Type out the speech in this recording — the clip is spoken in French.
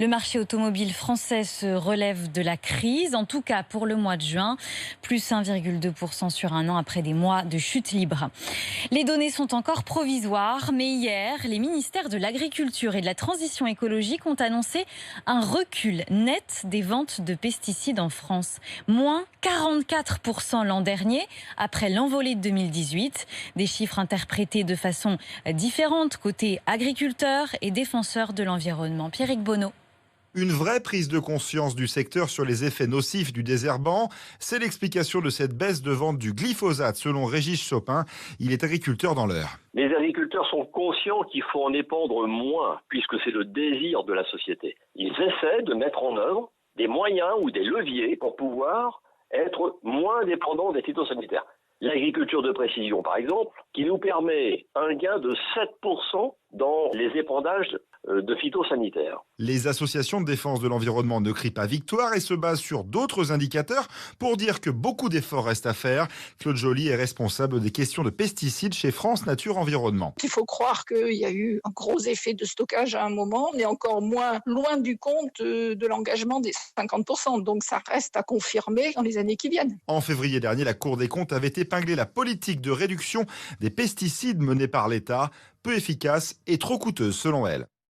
Le marché automobile français se relève de la crise, en tout cas pour le mois de juin, plus 1,2% sur un an après des mois de chute libre. Les données sont encore provisoires, mais hier, les ministères de l'Agriculture et de la Transition écologique ont annoncé un recul net des ventes de pesticides en France. Moins 44% l'an dernier, après l'envolée de 2018. Des chiffres interprétés de façon différente côté agriculteurs et défenseurs de l'environnement. Pierrick Bonneau. Une vraie prise de conscience du secteur sur les effets nocifs du désherbant, c'est l'explication de cette baisse de vente du glyphosate selon Régis Chopin. Il est agriculteur dans l'Eure. Les agriculteurs sont conscients qu'il faut en épandre moins, puisque c'est le désir de la société. Ils essaient de mettre en œuvre des moyens ou des leviers pour pouvoir être moins dépendants des phytosanitaires. L'agriculture de précision, par exemple, qui nous permet un gain de 7% dans les épandages de phytosanitaires. Les associations de défense de l'environnement ne crient pas victoire et se basent sur d'autres indicateurs pour dire que beaucoup d'efforts restent à faire. Claude Joly est responsable des questions de pesticides chez France Nature Environnement. Il faut croire qu'il y a eu un gros effet de stockage à un moment, mais encore moins loin du compte de l'engagement des 50%. Donc ça reste à confirmer dans les années qui viennent. En février dernier, la Cour des comptes avait épinglé la politique de réduction des pesticides menée par l'État, peu efficace et trop coûteuse selon elle.